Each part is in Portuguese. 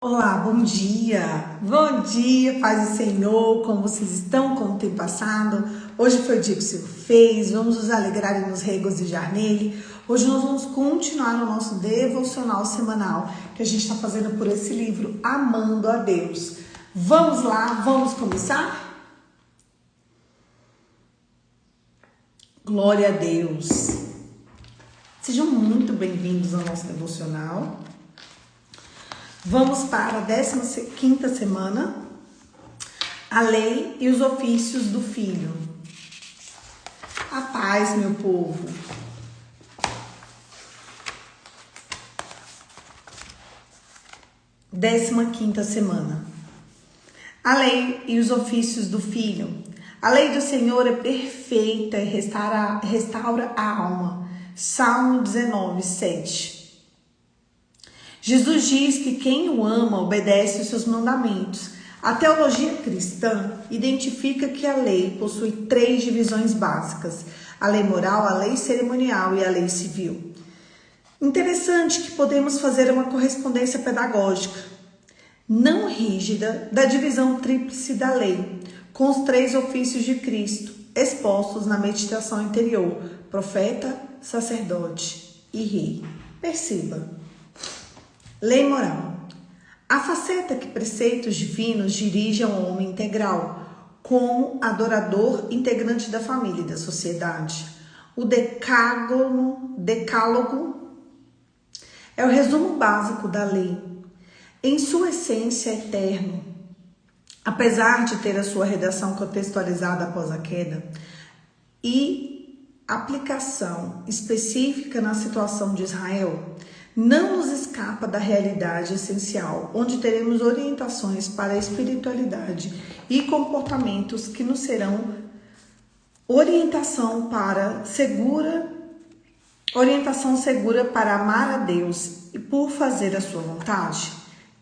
Olá, bom dia, paz do Senhor, como vocês estão, como tem passado? Hoje foi o dia que o Senhor fez, vamos nos alegrar e nos regozijar nele. Hoje nós vamos continuar o nosso devocional semanal que a gente está fazendo por esse livro, Amando a Deus. Vamos lá, vamos começar? Glória a Deus! Sejam muito bem-vindos ao nosso devocional. Vamos para a 15ª semana, a lei e os ofícios do filho. A paz, meu povo. Décima quinta semana. A lei e os ofícios do filho. A lei do Senhor é perfeita e restaura a alma. Salmo 19, 7. Jesus diz que quem o ama obedece os seus mandamentos. A teologia cristã identifica que a lei possui 3 divisões básicas: a lei moral, a lei cerimonial e a lei civil. Interessante que podemos fazer uma correspondência pedagógica não rígida da divisão tríplice da lei, com os 3 ofícios de Cristo expostos na meditação interior: profeta, sacerdote e rei. Perceba. Lei moral. A faceta que preceitos divinos dirigem ao homem integral, como adorador integrante da família e da sociedade. O decálogo é o resumo básico da lei. Em sua essência é eterno. Apesar de ter a sua redação contextualizada após a queda e aplicação específica na situação de Israel, não nos escapa da realidade essencial, onde teremos orientações para a espiritualidade e comportamentos que nos serão orientação segura para amar a Deus e por fazer a sua vontade.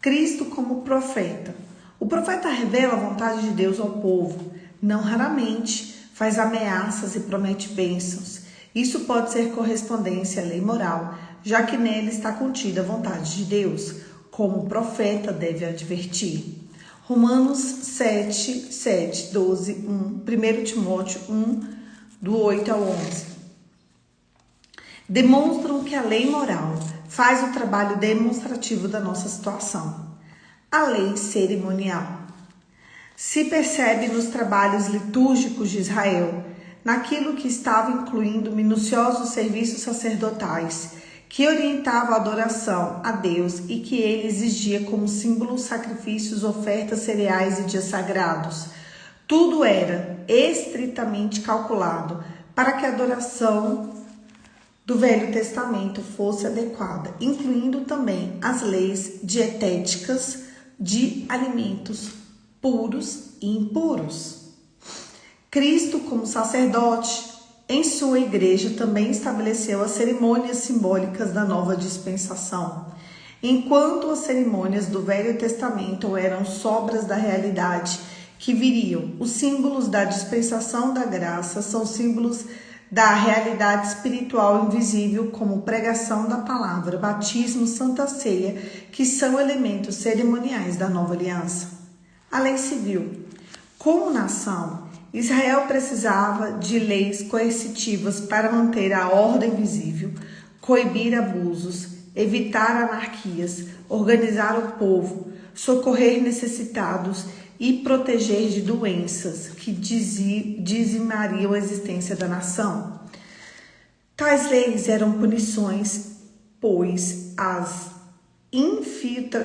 Cristo como profeta. O profeta revela a vontade de Deus ao povo, não raramente faz ameaças e promete bênçãos. Isso pode ser correspondência à lei moral, já que nele está contida a vontade de Deus, como o profeta deve advertir. Romanos 7, 12, 1, 1 Timóteo 1, do 8 ao 11. Demonstram que a lei moral faz o trabalho demonstrativo da nossa situação. A lei cerimonial se percebe nos trabalhos litúrgicos de Israel, naquilo que estava incluindo minuciosos serviços sacerdotais, que orientava a adoração a Deus e que ele exigia como símbolo sacrifícios, ofertas, cereais e dias sagrados. Tudo era estritamente calculado para que a adoração do Velho Testamento fosse adequada, incluindo também as leis dietéticas de alimentos puros e impuros. Cristo, como sacerdote, em sua igreja também estabeleceu as cerimônias simbólicas da nova dispensação. Enquanto as cerimônias do Velho Testamento eram sobras da realidade que viriam, os símbolos da dispensação da graça são símbolos da realidade espiritual invisível, como pregação da palavra, batismo, santa ceia, que são elementos cerimoniais da nova aliança. A lei civil. Como nação, Israel precisava de leis coercitivas para manter a ordem visível, coibir abusos, evitar anarquias, organizar o povo, socorrer necessitados e proteger de doenças que dizimariam a existência da nação. Tais leis eram punições, pois as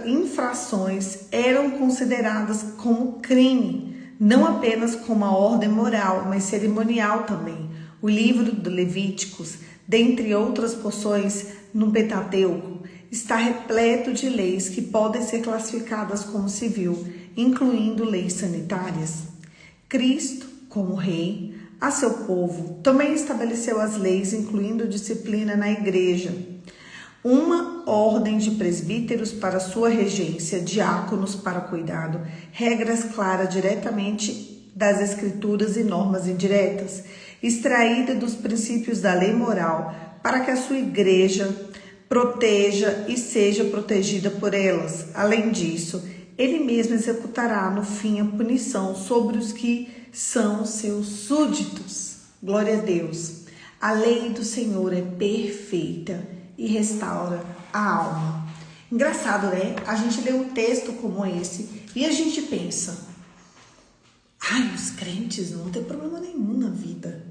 infrações eram consideradas como crime, não apenas como a ordem moral, mas cerimonial também. O livro do Levíticos, dentre outras porções no Pentateuco, está repleto de leis que podem ser classificadas como civil, incluindo leis sanitárias. Cristo, como rei, a seu povo, também estabeleceu as leis, incluindo disciplina na igreja. Uma ordem de presbíteros para sua regência, diáconos para cuidado, regras claras diretamente das escrituras e normas indiretas, extraída dos princípios da lei moral, para que a sua igreja proteja e seja protegida por elas. Além disso, ele mesmo executará no fim a punição sobre os que são seus súditos. Glória a Deus. A lei do Senhor é perfeita e restaura a alma. Engraçado, né? A gente lê um texto como esse e a gente pensa: ai, os crentes não vão ter problema nenhum na vida.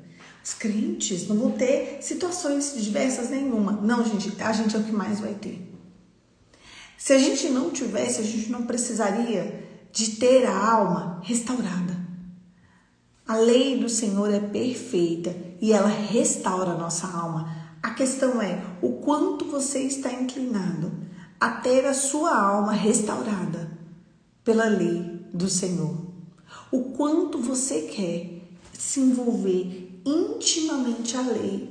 Os crentes não vão ter situações diversas nenhuma. Não, gente, a gente é o que mais vai ter. Se a gente não tivesse, a gente não precisaria de ter a alma restaurada. A lei do Senhor é perfeita e ela restaura a nossa alma. A questão é o quanto você está inclinado a ter a sua alma restaurada pela lei do Senhor. O quanto você quer se envolver intimamente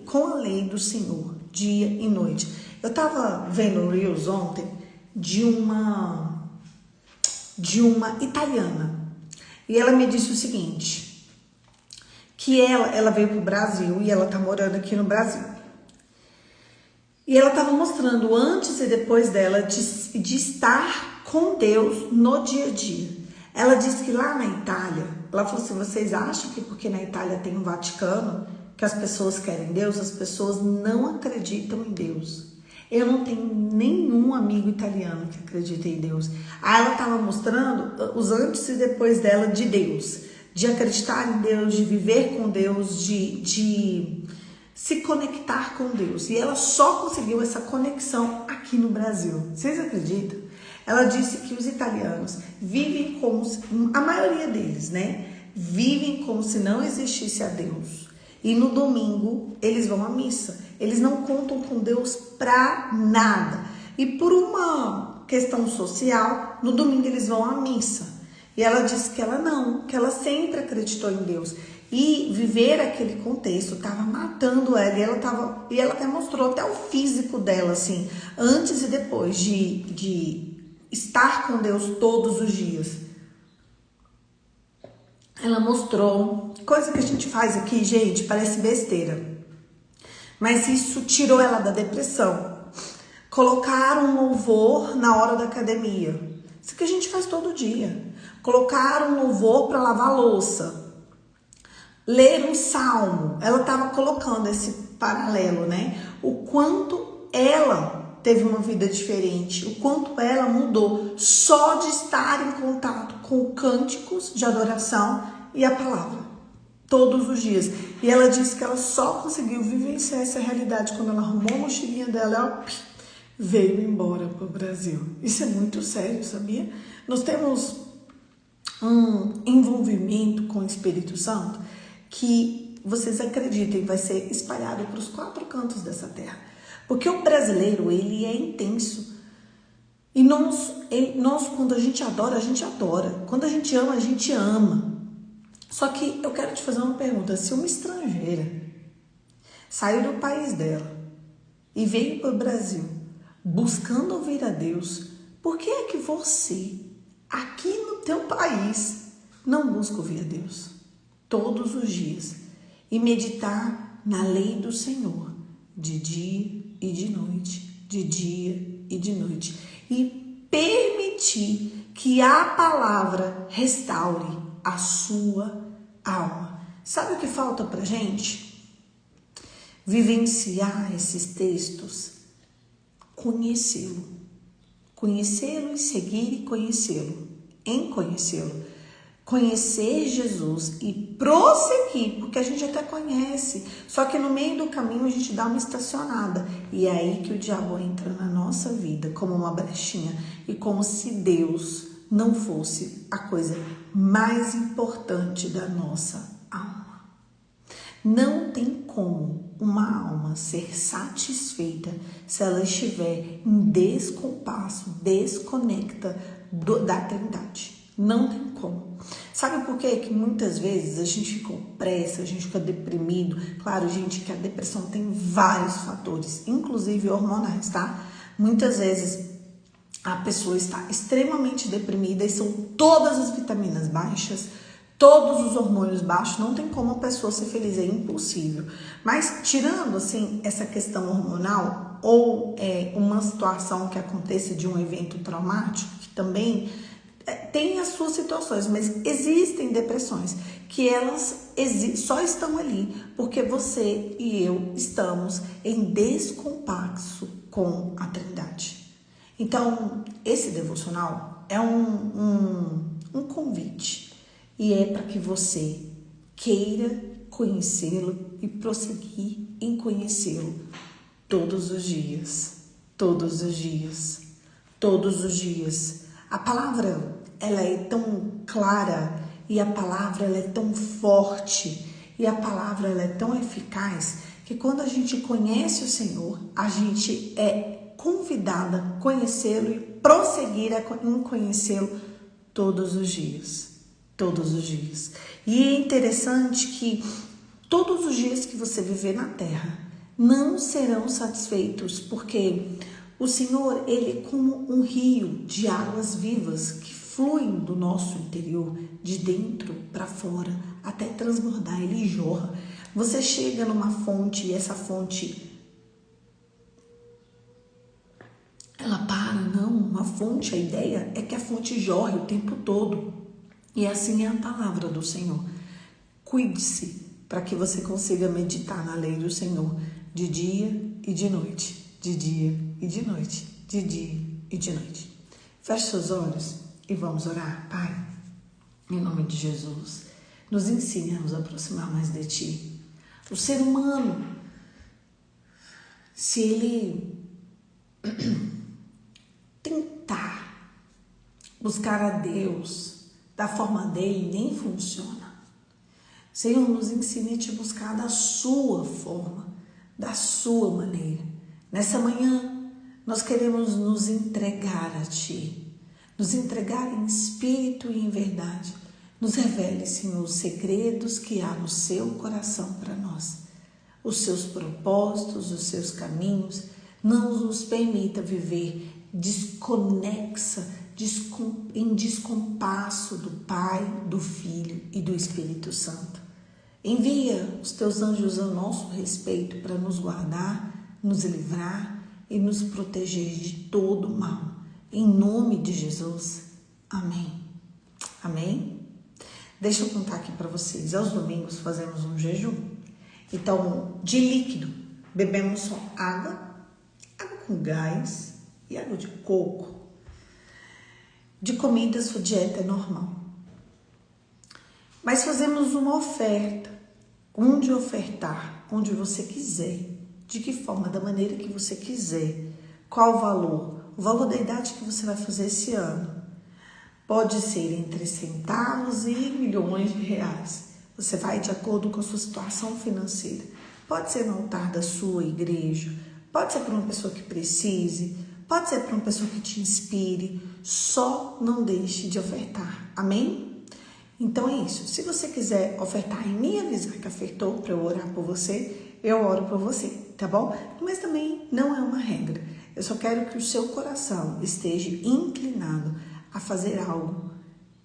com a lei do Senhor, dia e noite. Eu estava vendo Reels ontem de uma italiana e ela me disse o seguinte, que ela veio para o Brasil e ela está morando aqui no Brasil. E ela estava mostrando antes e depois dela de estar com Deus no dia a dia. Ela disse que lá na Itália, ela falou assim, vocês acham que porque na Itália tem um Vaticano, que as pessoas querem Deus, as pessoas não acreditam em Deus. Eu não tenho nenhum amigo italiano que acredita em Deus. Aí ela estava mostrando os antes e depois dela de Deus, de acreditar em Deus, de viver com Deus, de se conectar com Deus. E ela só conseguiu essa conexão aqui no Brasil. Vocês acreditam? Ela disse que os italianos vivem como se, a maioria deles, né? Vivem como se não existisse a Deus. E no domingo eles vão à missa. Eles não contam com Deus pra nada. E por uma questão social, no domingo eles vão à missa. E ela disse que ela não, que ela sempre acreditou em Deus. E viver aquele contexto estava matando ela. E ela até mostrou até o físico dela, assim, antes e depois de estar com Deus todos os dias. Ela mostrou, coisa que a gente faz aqui, gente, parece besteira. Mas isso tirou ela da depressão. Colocar um louvor na hora da academia. Isso que a gente faz todo dia. Colocar um louvor para lavar louça. Ler um salmo. Ela estava colocando esse paralelo, né? O quanto ela teve uma vida diferente, o quanto ela mudou só de estar em contato com cânticos de adoração e a palavra, todos os dias. E ela disse que ela só conseguiu vivenciar essa realidade quando ela arrumou a mochilinha dela, veio embora para o Brasil. Isso é muito sério, sabia? Nós temos um envolvimento com o Espírito Santo que, vocês acreditem, vai ser espalhado para os 4 cantos dessa terra. Porque o brasileiro, ele é intenso. E nós, quando a gente adora, a gente adora. Quando a gente ama. Só que eu quero te fazer uma pergunta. Se uma estrangeira saiu do país dela e veio para o Brasil buscando ouvir a Deus, por que é que você, aqui no teu país, não busca ouvir a Deus todos os dias e meditar na lei do Senhor de dia e de noite, de dia e de noite, e permitir que a palavra restaure a sua alma? Sabe o que falta pra gente? Vivenciar esses textos, conhecê-lo e seguir e conhecê-lo, em conhecê-lo. Conhecer Jesus e prosseguir, porque a gente até conhece, só que no meio do caminho a gente dá uma estacionada, e é aí que o diabo entra na nossa vida como uma brechinha, e como se Deus não fosse a coisa mais importante da nossa alma. Não tem como uma alma ser satisfeita se ela estiver em descompasso, desconecta da Trindade. Não tem como. Sabe por quê? Que muitas vezes a gente fica opressa, a gente fica deprimido. Claro, gente, que a depressão tem vários fatores, inclusive hormonais, tá? Muitas vezes a pessoa está extremamente deprimida e são todas as vitaminas baixas, Todos os hormônios baixos, não tem como a pessoa ser feliz, é impossível. Mas tirando assim essa questão hormonal ou uma situação que aconteça de um evento traumático, que também tem as suas situações, mas existem depressões que elas só estão ali porque você e eu estamos em descompasso com a Trindade. Então, esse devocional é um convite e é para que você queira conhecê-lo e prosseguir em conhecê-lo todos os dias, todos os dias, todos os dias. A palavra, ela é tão clara e a palavra, ela é tão forte e a palavra, ela é tão eficaz que quando a gente conhece o Senhor, a gente é convidada a conhecê-lo e prosseguir em conhecê-lo todos os dias, todos os dias. E é interessante que todos os dias que você viver na terra não serão satisfeitos, porque o Senhor, ele é como um rio de águas vivas que fluem do nosso interior, de dentro para fora, até transbordar, ele jorra. Você chega numa fonte e essa fonte, ela para, não, uma fonte, a ideia é que a fonte jorre o tempo todo. E assim é a palavra do Senhor. Cuide-se para que você consiga meditar na lei do Senhor de dia e de noite, de dia e de noite, de dia e de noite. Feche seus olhos e vamos orar. Pai, em nome de Jesus, nos ensine a nos aproximar mais de Ti. O ser humano, se ele tentar buscar a Deus da forma dele, nem funciona. Senhor, nos ensine a Te buscar da Sua forma, da Sua maneira. Nessa manhã, nós queremos nos entregar a Ti, nos entregar em espírito e em verdade. Nos revele, Senhor, os segredos que há no Seu coração para nós, os Seus propósitos, os Seus caminhos. Não nos permita viver desconexa, em descompasso do Pai, do Filho e do Espírito Santo. Envia os Teus anjos a nosso respeito para nos guardar, nos livrar e nos proteger de todo mal. Em nome de Jesus. Amém. Amém? Deixa eu contar aqui para vocês. Aos domingos fazemos um jejum. Então, de líquido, bebemos só água com gás e água de coco. De comida, sua dieta é normal. Mas fazemos uma oferta. Onde ofertar? Onde você quiser. De que forma? Da maneira que você quiser. Qual o valor? O valor da idade que você vai fazer esse ano. Pode ser entre centavos e milhões de reais. Você vai de acordo com a sua situação financeira. Pode ser no altar da sua igreja. Pode ser para uma pessoa que precise. Pode ser para uma pessoa que te inspire. Só não deixe de ofertar. Amém? Então é isso. Se você quiser ofertar e me avisar que ofertou para eu orar por você, eu oro por você, tá bom? Mas também não é uma regra. Eu só quero que o seu coração esteja inclinado a fazer algo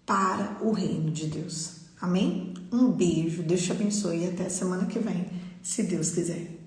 para o reino de Deus. Amém? Um beijo, Deus te abençoe e até a semana que vem, se Deus quiser.